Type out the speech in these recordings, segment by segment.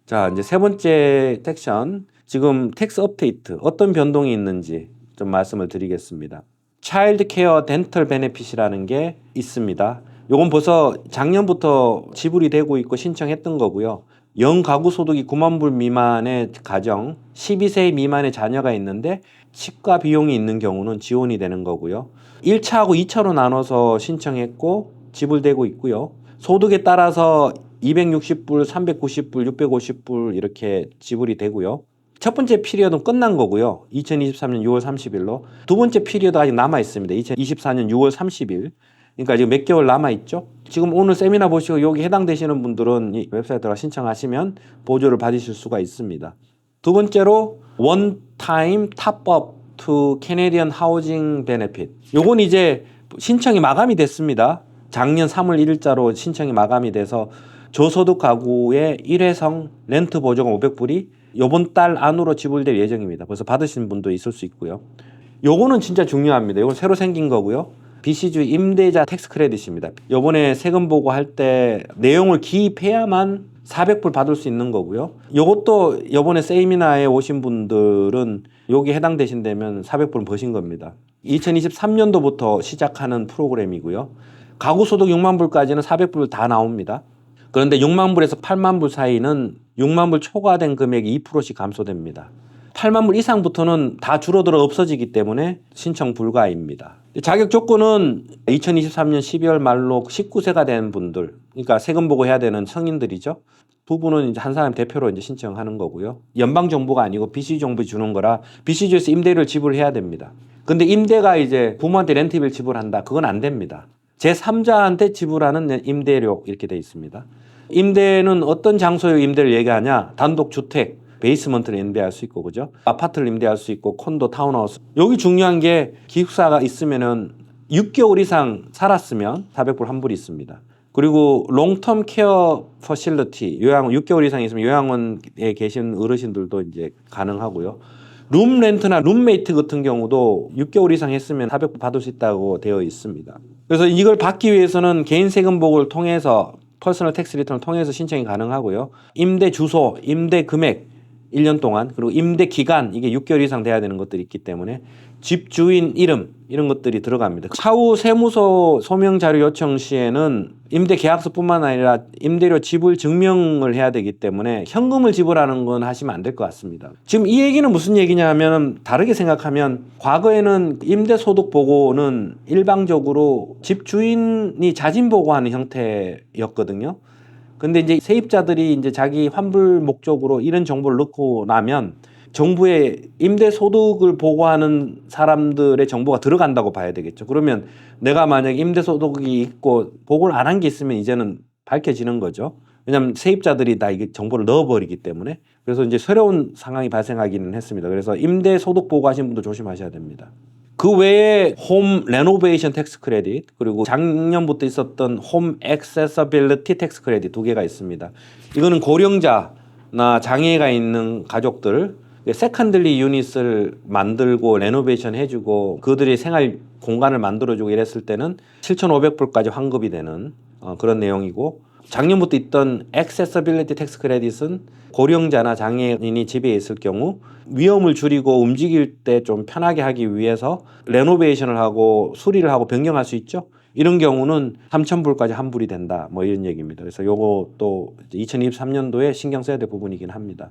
자, 이제 세 번째 섹션. 지금 텍스 업데이트 어떤 변동이 있는지 좀 말씀을 드리겠습니다. 차일드 케어 덴털 베네핏이라는 게 있습니다. 요건 벌써 작년부터 지불이 되고 있고 신청했던 거고요. 연가구 소득이 9만 불 미만의 가정, 12세 미만의 자녀가 있는데 치과 비용이 있는 경우는 지원이 되는 거고요. 1차하고 2차로 나눠서 신청했고 지불되고 있고요. 소득에 따라서 260불, 390불, 650불 이렇게 지불이 되고요. 첫 번째 피리어드는 끝난 거고요. 2023년 6월 30일로. 두 번째 피리어드가 아직 남아 있습니다. 2024년 6월 30일. 그러니까 지금 몇 개월 남아 있죠. 지금 오늘 세미나 보시고 여기 해당되시는 분들은 이 웹사이트로 신청하시면 보조를 받으실 수가 있습니다. 두 번째로 One Time Top Up to Canadian Housing Benefit. 요건 이제 신청이 마감이 됐습니다. 작년 3월 1일자로 신청이 마감이 돼서 저소득 가구의 일회성 렌트 보조금 500불이 이번 달 안으로 지불될 예정입니다. 벌써 받으신 분도 있을 수 있고요. 요거는 진짜 중요합니다. 요건 새로 생긴 거고요. BC주 임대자 텍스 크레딧입니다. 요번에 세금 보고할 때 내용을 기입해야만 400불 받을 수 있는 거고요. 요것도 요번에 세미나에 오신 분들은 여기 해당되신다면 400불 버신 겁니다. 2023년도부터 시작하는 프로그램이고요. 가구 소득 6만 불까지는 400불 다 나옵니다. 그런데 6만 불에서 8만 불 사이는 6만 불 초과된 금액이 2%씩 감소됩니다. 8만 불 이상부터는 다 줄어들어 없어지기 때문에 신청 불가입니다. 자격 조건은 2023년 12월 말로 19세가 된 분들, 그러니까 세금 보고해야 되는 성인들이죠. 두 분은 이제 한 사람 대표로 이제 신청하는 거고요. 연방 정부가 아니고 BC 정부에 주는 거라 BC주에서 임대료를 지불해야 됩니다. 근데 임대가 이제 부모한테 렌트비를 지불한다. 그건 안 됩니다. 제3자한테 지불하는 임대료 이렇게 돼 있습니다. 임대는 어떤 장소의 임대를 얘기하냐? 단독 주택, 베이스먼트를 임대할 수 있고, 그죠? 아파트를 임대할 수 있고, 콘도, 타운하우스. 여기 중요한 게 기숙사가 있으면은 6개월 이상 살았으면 400불 환불이 있습니다. 그리고 롱텀 케어 퍼실리티, 요양원 6개월 이상 있으면 요양원에 계신 어르신들도 이제 가능하고요. 룸 렌트나 룸메이트 같은 경우도 6개월 이상 했으면 400불 받을 수 있다고 되어 있습니다. 그래서 이걸 받기 위해서는 개인 세금 보고를 통해서 퍼스널 텍스 리턴을 통해서 신청이 가능하고요. 임대 주소, 임대 금액 1년 동안, 그리고 임대 기간 이게 6개월 이상 돼야 되는 것들이 있기 때문에 집 주인 이름 이런 것들이 들어갑니다. 차후 세무서 소명 자료 요청 시에는 임대 계약서뿐만 아니라 임대료 지불 증명을 해야 되기 때문에 현금을 지불하는 건 하시면 안 될 것 같습니다. 지금 이 얘기는 무슨 얘기냐면 다르게 생각하면 과거에는 임대 소득 보고는 일방적으로 집 주인이 자진 보고하는 형태였거든요. 근데 이제 세입자들이 이제 자기 환불 목적으로 이런 정보를 넣고 나면 정부에 임대 소득을 보고하는 사람들의 정보가 들어간다고 봐야 되겠죠. 그러면 내가 만약 임대 소득이 있고 보고를 안 한 게 있으면 이제는 밝혀지는 거죠. 왜냐하면 세입자들이 다 이게 정보를 넣어버리기 때문에. 그래서 이제 새로운 상황이 발생하기는 했습니다. 그래서 임대 소득 보고하신 분도 조심하셔야 됩니다. 그 외에 홈 레노베이션 텍스 크레딧, 그리고 작년부터 있었던 홈 액세서빌리티 텍스 크레딧 두 개가 있습니다. 이거는 고령자나 장애가 있는 가족들 세컨들리 유닛을 만들고 레노베이션 해주고 그들의 생활 공간을 만들어주고 이랬을 때는 7,500불까지 환급이 되는 그런 내용이고, 작년부터 있던 액세서빌리티 텍스 크레딧은 고령자나 장애인이 집에 있을 경우 위험을 줄이고 움직일 때 좀 편하게 하기 위해서 레노베이션을 하고 수리를 하고 변경할 수 있죠. 이런 경우는 3,000불까지 환불이 된다. 뭐 이런 얘기입니다. 그래서 요거 또 2023년도에 신경 써야 될 부분이긴 합니다.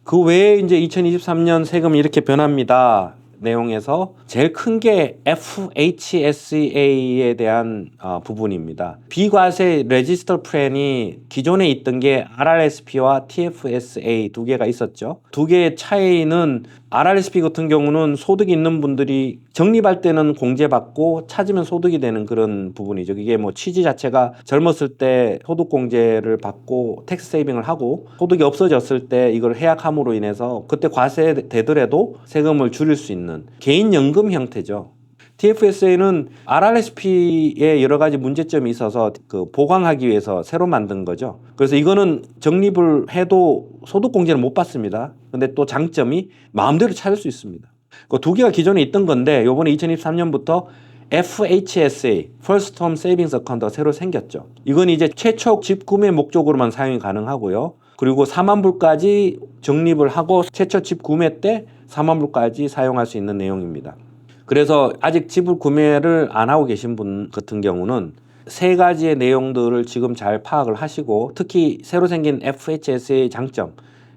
그 외에 이제 2023년 세금이 이렇게 변합니다. 내용에서 제일 큰 게 FHSA에 대한 부분입니다. 비과세 레지스터 플랜이 기존에 있던 게 RRSP와 TFSA 두 개가 있었죠. 두 개의 차이는 RRSP 같은 경우는 소득이 있는 분들이 적립할 때는 공제받고 찾으면 소득이 되는 그런 부분이죠. 이게 뭐 취지 자체가 젊었을 때 소득 공제를 받고 텍스 세이빙을 하고 소득이 없어졌을 때 이걸 해약함으로 인해서 그때 과세 되더라도 세금을 줄일 수 있는 개인연금 형태죠. TFSA는 RRSP에 여러 가지 문제점이 있어서 그 보강하기 위해서 새로 만든 거죠. 그래서 이거는 적립을 해도 소득공제를 못 받습니다. 근데 또 장점이 마음대로 찾을 수 있습니다. 그 두 개가 기존에 있던 건데 이번에 2023년부터 FHSA, First Home Savings Account가 새로 생겼죠. 이건 이제 최초 집 구매 목적으로만 사용이 가능하고요. 그리고 4만 불까지 적립을 하고 최초 집 구매 때 4만 불까지 사용할 수 있는 내용입니다. 그래서 아직 집을 구매를 안 하고 계신 분 같은 경우는 세 가지의 내용들을 지금 잘 파악을 하시고, 특히 새로 생긴 FHS의 장점,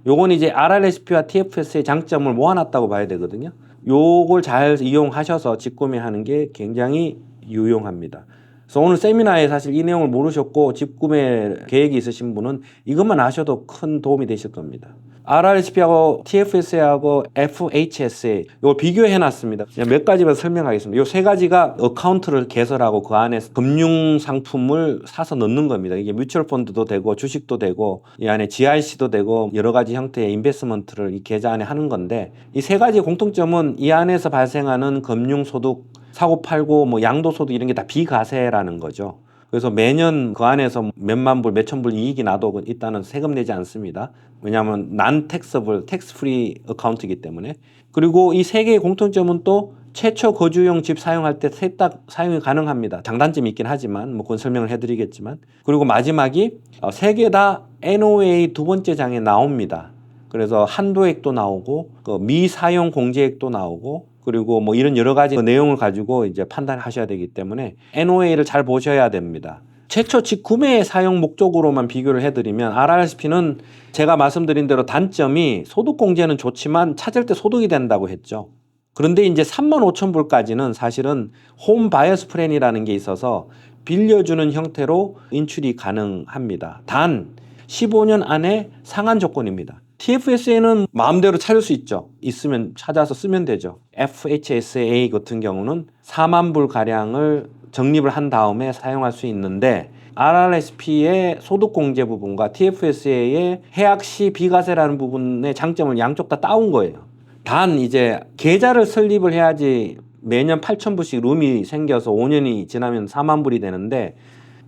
요건 이제 RRSP와 TFS의 장점을 모아놨다고 봐야 되거든요. 요걸 잘 이용하셔서 집 구매하는 게 굉장히 유용합니다. 그래서 오늘 세미나에 사실 이 내용을 모르셨고 집 구매 계획이 있으신 분은 이것만 아셔도 큰 도움이 되실 겁니다. RRSP하고 TFSA하고 FHSA 이걸 비교해 놨습니다. 몇 가지만 설명하겠습니다. 이 세 가지가 어카운트를 개설하고 그 안에 금융 상품을 사서 넣는 겁니다. 이게 뮤추얼 펀드도 되고 주식도 되고 이 안에 GIC도 되고 여러 가지 형태의 인베스트먼트를 이 계좌 안에 하는 건데, 이 세 가지의 공통점은 이 안에서 발생하는 금융 소득, 사고 팔고 뭐 양도소득 이런 게 다 비과세라는 거죠. 그래서 매년 그 안에서 몇만 불, 몇천 불 이익이 나도 일단은 세금 내지 않습니다. 왜냐하면 non taxable, tax free 어카운트이기 때문에. 그리고 이 세 개의 공통점은 또 최초 거주용 집 사용할 때 세딱 사용이 가능합니다. 장단점이 있긴 하지만 뭐 그건 설명을 해드리겠지만. 그리고 마지막이 세 개 다 NOA 두 번째 장에 나옵니다. 그래서 한도액도 나오고 그 미사용 공제액도 나오고, 그리고 뭐 이런 여러 가지 내용을 가지고 이제 판단하셔야 되기 때문에 NOA를 잘 보셔야 됩니다. 최초 집 구매 사용 목적으로만 비교를 해드리면 RRSP는 제가 말씀드린 대로 단점이 소득공제는 좋지만 찾을 때 소득이 된다고 했죠. 그런데 이제 35,000불까지는 사실은 홈 바이어스 플랜이라는 게 있어서 빌려주는 형태로 인출이 가능합니다. 단 15년 안에 상한 조건입니다. TFSA는 마음대로 찾을 수 있죠. 있으면 찾아서 쓰면 되죠. FHSA 같은 경우는 4만 불 가량을 적립을 한 다음에 사용할 수 있는데, RRSP의 소득공제 부분과 TFSA의 해약 시 비과세라는 부분의 장점을 양쪽 다 따온 거예요. 단 이제 계좌를 설립을 해야지 매년 8,000불씩 룸이 생겨서 5년이 지나면 4만 불이 되는데,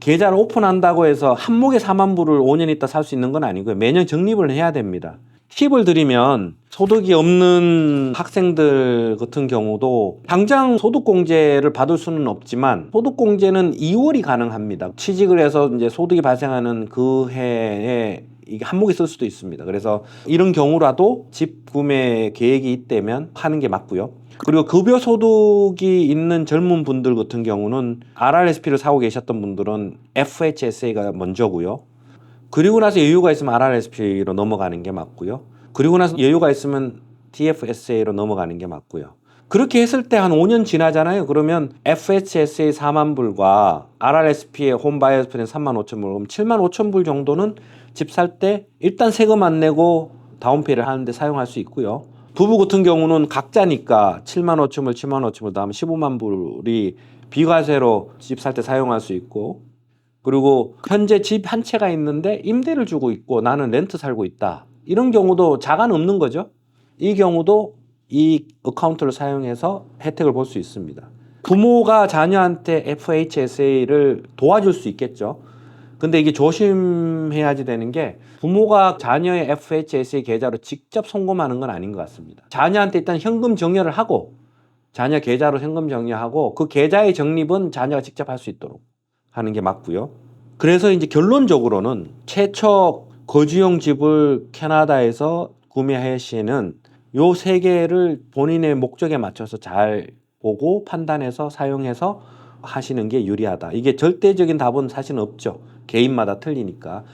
계좌를 오픈한다고 해서 한목에 4만 불을 5년 있다 살 수 있는 건 아니고요. 매년 적립을 해야 됩니다. 팁을 드리면 소득이 없는 학생들 같은 경우도 당장 소득공제를 받을 수는 없지만 소득공제는 2월이 가능합니다. 취직을 해서 이제 소득이 발생하는 그 해에 이게 한목에 쓸 수도 있습니다. 그래서 이런 경우라도 집 구매 계획이 있다면 하는 게 맞고요. 그리고 급여 소득이 있는 젊은 분들 같은 경우는 RRSP를 사고 계셨던 분들은 FHSA가 먼저고요. 그리고 나서 여유가 있으면 RRSP로 넘어가는 게 맞고요. 그리고 나서 여유가 있으면 TFSA로 넘어가는 게 맞고요. 그렇게 했을 때 한 5년 지나잖아요. 그러면 FHSA 4만 불과 RRSP의 홈바이어스 플랜 3만 5천 불, 그럼 7만 5천 불 정도는 집 살 때 일단 세금 안 내고 다운페이를 하는데 사용할 수 있고요. 부부 같은 경우는 각자니까 7만 5천 불, 7만 5천 불, 다음 15만 불이 비과세로 집 살 때 사용할 수 있고, 그리고 현재 집 한 채가 있는데 임대를 주고 있고 나는 렌트 살고 있다. 이런 경우도 자가는 없는 거죠. 이 경우도 이 어카운트를 사용해서 혜택을 볼 수 있습니다. 부모가 자녀한테 FHSA를 도와줄 수 있겠죠. 근데 이게 조심해야지 되는 게, 부모가 자녀의 FHSA 계좌로 직접 송금하는 건 아닌 것 같습니다. 자녀한테 일단 현금 정려를 하고, 자녀 계좌로 현금 정려하고 그 계좌의 적립은 자녀가 직접 할 수 있도록 하는 게 맞고요. 그래서 이제 결론적으로는 최초 거주용 집을 캐나다에서 구매하시는 요 세 개를 본인의 목적에 맞춰서 잘 보고 판단해서 사용해서 하시는 게 유리하다. 이게 절대적인 답은 사실은 없죠. 개인마다 틀리니까.